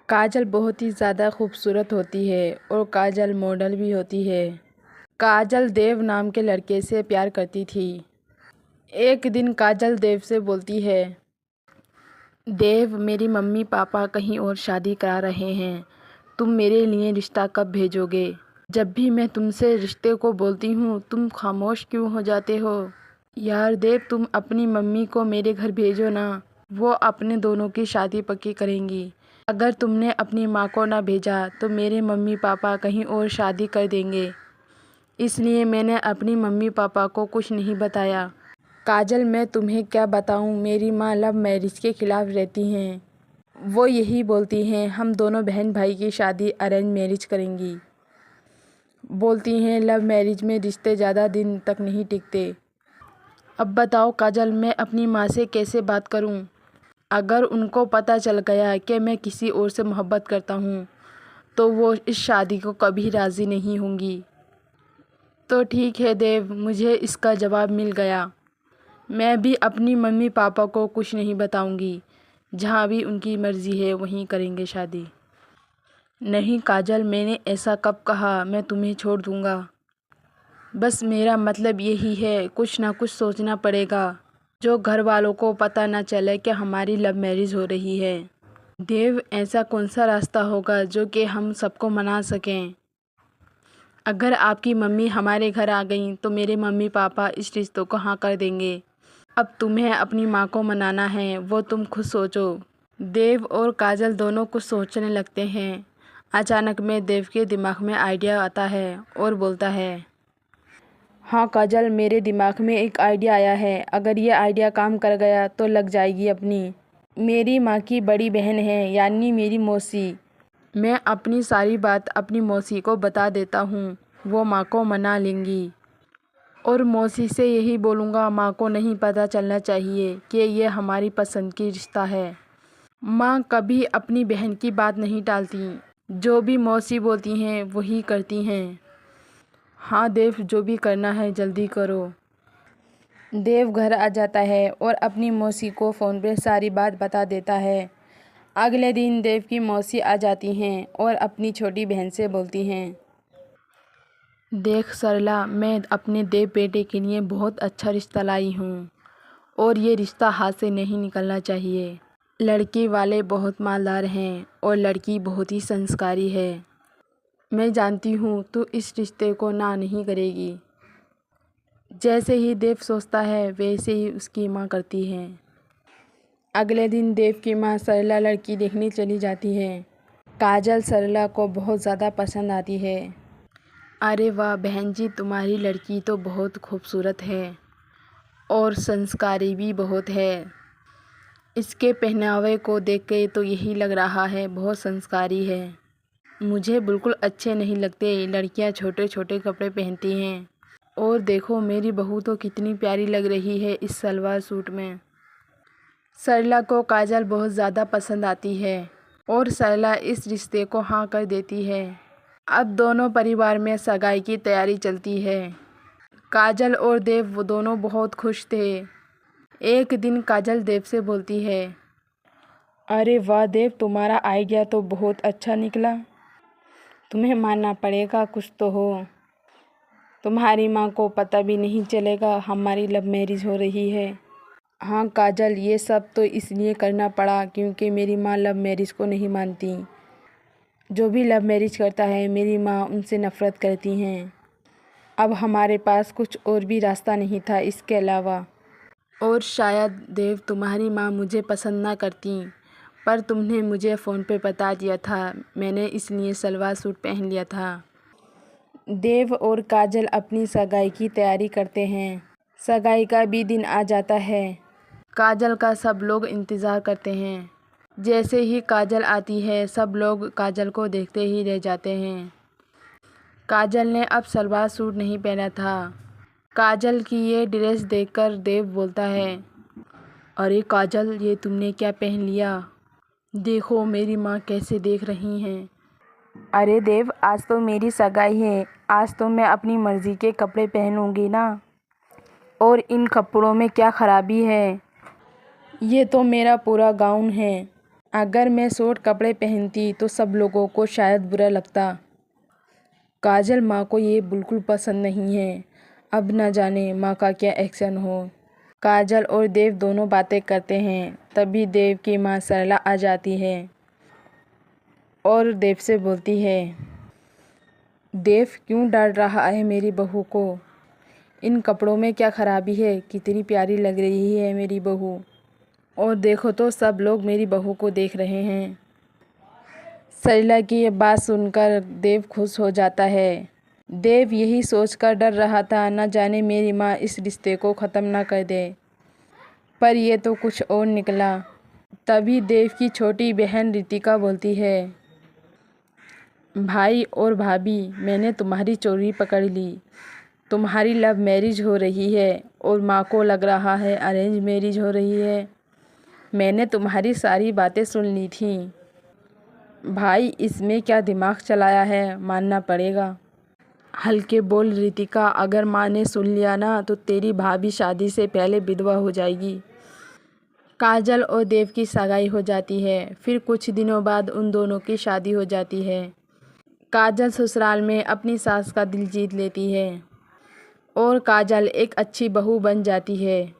काजल बहुत ही ज़्यादा खूबसूरत होती है और काजल मॉडल भी होती है। काजल देव नाम के लड़के से प्यार करती थी। एक दिन काजल देव से बोलती है, देव मेरी मम्मी पापा कहीं और शादी करा रहे हैं, तुम मेरे लिए रिश्ता कब भेजोगे? जब भी मैं तुमसे रिश्ते को बोलती हूँ तुम खामोश क्यों हो जाते हो? यार देव, तुम अपनी मम्मी को मेरे घर भेजो ना, वो अपने दोनों की शादी पक्की करेंगी। अगर तुमने अपनी माँ को ना भेजा तो मेरे मम्मी पापा कहीं और शादी कर देंगे, इसलिए मैंने अपनी मम्मी पापा को कुछ नहीं बताया। काजल, मैं तुम्हें क्या बताऊं, मेरी माँ लव मैरिज के ख़िलाफ़ रहती हैं। वो यही बोलती हैं हम दोनों बहन भाई की शादी अरेंज मैरिज करेंगी। बोलती हैं लव मैरिज में रिश्ते ज़्यादा दिन तक नहीं टिकते। अब बताओ काजल, मैं अपनी माँ से कैसे बात करूं? अगर उनको पता चल गया कि मैं किसी और से मोहब्बत करता हूँ तो वो इस शादी को कभी राज़ी नहीं होंगी। तो ठीक है देव, मुझे इसका जवाब मिल गया। मैं भी अपनी मम्मी पापा को कुछ नहीं बताऊंगी, जहाँ भी उनकी मर्ज़ी है वहीं करेंगे शादी। नहीं काजल, मैंने ऐसा कब कहा मैं तुम्हें छोड़ दूँगा। बस मेरा मतलब यही है, कुछ ना कुछ सोचना पड़ेगा जो घर वालों को पता ना चले कि हमारी लव मैरिज हो रही है। देव, ऐसा कौन सा रास्ता होगा जो कि हम सबको मना सकें? अगर आपकी मम्मी हमारे घर आ गई तो मेरे मम्मी पापा इस रिश्तों को हाँ कर देंगे। अब तुम्हें अपनी माँ को मनाना है, वो तुम खुद सोचो। देव और काजल दोनों कुछ सोचने लगते हैं। अचानक में देव के दिमाग में आइडिया आता है और बोलता है, हाँ काजल, मेरे दिमाग में एक आइडिया आया है। अगर ये आइडिया काम कर गया तो लग जाएगी अपनी। मेरी माँ की बड़ी बहन है, यानी मेरी मौसी। मैं अपनी सारी बात अपनी मौसी को बता देता हूँ, वो माँ को मना लेंगी। और मौसी से यही बोलूँगा, माँ को नहीं पता चलना चाहिए कि ये हमारी पसंद की रिश्ता है। माँ कभी अपनी बहन की बात नहीं टालती, जो भी मौसी बोलती हैं वही करती हैं। हाँ देव, जो भी करना है जल्दी करो। देव घर आ जाता है और अपनी मौसी को फ़ोन पे सारी बात बता देता है। अगले दिन देव की मौसी आ जाती हैं और अपनी छोटी बहन से बोलती हैं, देख सरला, मैं अपने देव बेटे के लिए बहुत अच्छा रिश्ता लाई हूँ और ये रिश्ता हाथ से नहीं निकलना चाहिए। लड़की वाले बहुत मालदार हैं और लड़की बहुत ही संस्कारी है। मैं जानती हूँ तू इस रिश्ते को ना नहीं करेगी। जैसे ही देव सोचता है वैसे ही उसकी माँ करती है। अगले दिन देव की माँ सरला लड़की देखने चली जाती है। काजल सरला को बहुत ज़्यादा पसंद आती है। अरे वाह बहन जी, तुम्हारी लड़की तो बहुत खूबसूरत है और संस्कारी भी बहुत है। इसके पहनावे को देख के तो यही लग रहा है बहुत संस्कारी है। मुझे बिल्कुल अच्छे नहीं लगते, लड़कियां छोटे छोटे कपड़े पहनती हैं। और देखो मेरी बहू तो कितनी प्यारी लग रही है इस सलवार सूट में। सरला को काजल बहुत ज़्यादा पसंद आती है और सरला इस रिश्ते को हाँ कर देती है। अब दोनों परिवार में सगाई की तैयारी चलती है। काजल और देव वो दोनों बहुत खुश थे। एक दिन काजल देव से बोलती है, अरे वाह देव, तुम्हारा आइडिया तो बहुत अच्छा निकला। तुम्हें मानना पड़ेगा, कुछ तो हो। तुम्हारी माँ को पता भी नहीं चलेगा हमारी लव मैरिज हो रही है। हाँ काजल, ये सब तो इसलिए करना पड़ा क्योंकि मेरी माँ लव मैरिज को नहीं मानती। जो भी लव मैरिज करता है मेरी माँ उनसे नफ़रत करती हैं। अब हमारे पास कुछ और भी रास्ता नहीं था इसके अलावा। और शायद देव तुम्हारी माँ मुझे पसंद ना करती, पर तुमने मुझे फ़ोन पे बता दिया था, मैंने इसलिए सलवार सूट पहन लिया था। देव और काजल अपनी सगाई की तैयारी करते हैं। सगाई का भी दिन आ जाता है। काजल का सब लोग इंतज़ार करते हैं। जैसे ही काजल आती है सब लोग काजल को देखते ही रह जाते हैं। काजल ने अब सलवार सूट नहीं पहना था। काजल की ये ड्रेस देखकर देव बोलता है, अरे काजल, ये तुमने क्या पहन लिया? देखो मेरी माँ कैसे देख रही हैं। अरे देव, आज तो मेरी सगाई है, आज तो मैं अपनी मर्ज़ी के कपड़े पहनूंगी ना। और इन कपड़ों में क्या ख़राबी है? ये तो मेरा पूरा गाउन है। अगर मैं शॉर्ट कपड़े पहनती तो सब लोगों को शायद बुरा लगता। काजल माँ को ये बिल्कुल पसंद नहीं है। अब न जाने माँ का क्या एक्शन हो। काजल और देव दोनों बातें करते हैं। तभी देव की माँ सरला आ जाती है और देव से बोलती है, देव क्यों डांट रहा है मेरी बहू को? इन कपड़ों में क्या खराबी है? कितनी प्यारी लग रही है मेरी बहू। और देखो तो सब लोग मेरी बहू को देख रहे हैं। सरला की ये बात सुनकर देव खुश हो जाता है। देव यही सोचकर डर रहा था, न जाने मेरी माँ इस रिश्ते को ख़त्म ना कर दे। पर ये तो कुछ और निकला। तभी देव की छोटी बहन रितिका बोलती है, भाई और भाभी, मैंने तुम्हारी चोरी पकड़ ली। तुम्हारी लव मैरिज हो रही है और माँ को लग रहा है अरेंज मैरिज हो रही है। मैंने तुम्हारी सारी बातें सुन ली थी। भाई, इसमें क्या दिमाग चलाया है, मानना पड़ेगा। हल्के बोल रितिका, अगर माँ ने सुन लिया ना तो तेरी भाभी शादी से पहले विधवा हो जाएगी। काजल और देव की सगाई हो जाती है। फिर कुछ दिनों बाद उन दोनों की शादी हो जाती है। काजल ससुराल में अपनी सास का दिल जीत लेती है और काजल एक अच्छी बहू बन जाती है।